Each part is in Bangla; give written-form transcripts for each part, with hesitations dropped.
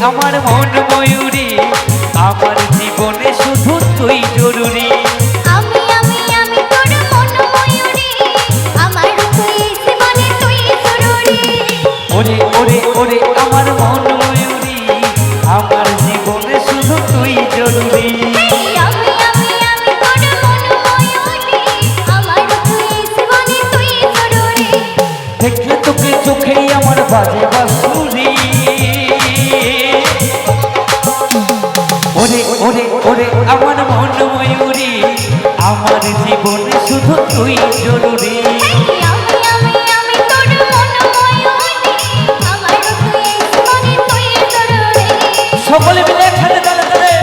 আমার মন ময়ূরী, আমার জীবনে শুধু তুই জরুরি। আমি আমি আমি তোর মন ময়ূরী, আমার তুই জীবনে তুই জরুরি। ওরে ওরে ওরে আমার মন ময়ূরী, আমার জীবনে শুধু তুই জরুরি। আমি আমি আমি তোর মন ময়ূরী, আমার তুই জীবনে তুই জরুরি। দেখলে তোকে চোখেই আমার বাজে বাঁশুরি। ওরে ওরে ওরে আমার মন ময়ূরী, আমার জীবনে শুধু তুই জরুরি। আমি আমি আমি তোর মন ময়ূরী, আমার তুই জীবনে তুই জরুরি। সকলে মিলে একসাথে তালে তালে।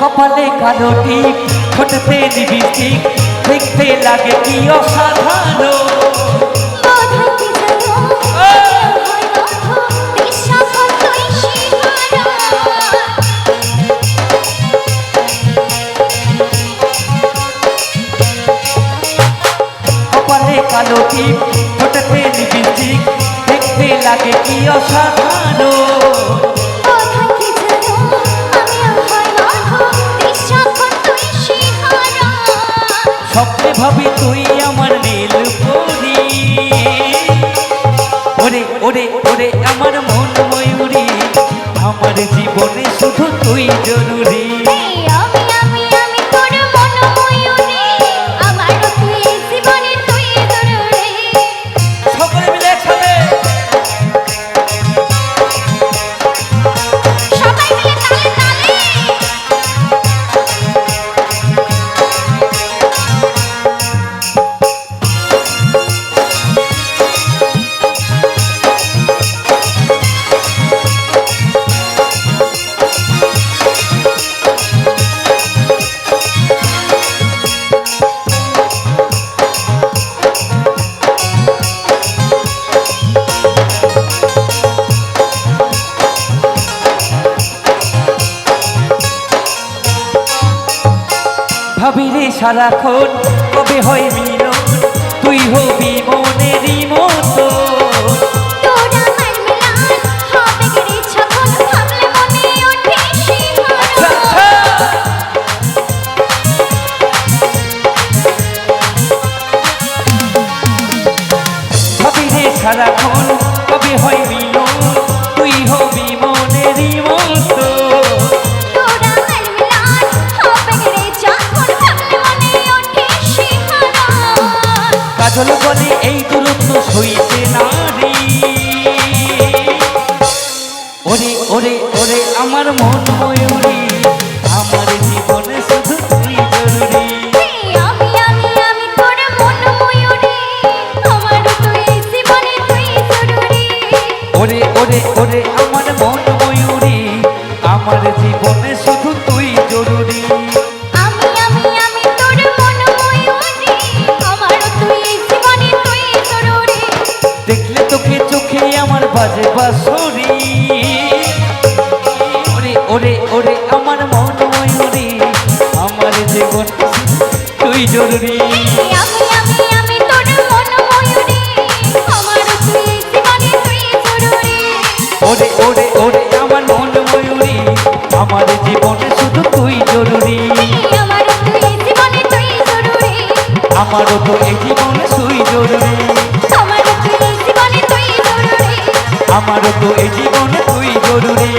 কপালে কালো টিপ, ঠোঁটে লিপস্টিক, দেখতে লাগে কি অসাধারণ। বোধহয় কি জানো, হয় বাঁধো, তৃষ্ণাফল তুই শিহারা। কপালে কালো টিপ, ঠোঁটে লিপস্টিক, দেখতে লাগে কি অসাধারণ। বোধহয় কি জানো, আমিও হয় বাঁধো, তৃষ্ণাফল তুই শিহারা। স্বপ্নে ভাবি তুই আমার নীল পরি। ওরে ওরে ওরে আমার মন ময়ূরী, আমার জীবনে শুধু তুই জরুরি। আমি আমি আমি তোর মন ময়ূরী, আমার তুই জীবনে তুই জরুরি। সকলে মিলে একসাথে। সবাই মিলে তালে তালে। ভাবি রে সারাক্ষণ কবে হয় মিলন, তুই হবি মনেরই মতো। তোর আমার মিলন হবে গেরে যখন, ভাবলে মনে ওঠে শিহরণ। ভাবি রে সারাক্ষণ কবে হয় মিলন, তুই হবি মনেরই মতো। তোর আমার মিলন হবে গেরে যখন, ভাবলে মনে ওঠে শিহরণ। কাজল বলে এই দূরত্ব সইতে নারী। ওরে ওরে ওরে আমার মন ময়ূরী, আমার জীবনে শুধু তুই জরুরি। আমি আমি আমি তোর মন ময়ূরী, আমার তুই জীবনে তুই জরুরি। ওরে ওরে ওরে আমার মন ময়ূরী, আমার জীবনে শুধু তুই জরুরি। আমি আমি আমি তোর মন ময়ূরী, আমার তুই জীবনে তুই জরুরি। দেখলে তোকে চোখে আমার বাজে বাঁশুরি। ওরে ওরে ওরে আমার মন ময়ূরী, আমার জীবন তুই জরুরি। আমি আমি আমি তোর মন ময়ূরী, আমার তুই জীবনে তুই জরুরি। ওরে ওরে ওরে আমার মন ময়ূরী, আমার জীবনে শুধু তুই জরুরি। আমার তুই জীবনে তুই জরুরি। আমারও তো এই জীবনে তুই জরুরি। আমার তুই জীবনে তুই জরুরি। আমারও তো এই জীবনে তুই জরুরি।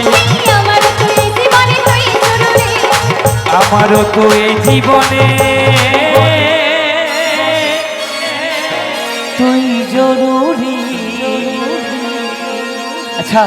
আমার তুই জীবনে তুই জরুরি। আমারও তো এই জীবনে তুই জরুরি। আচ্ছা